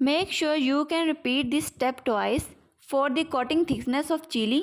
Make sure you can repeat this step twice for the coating thickness of chili.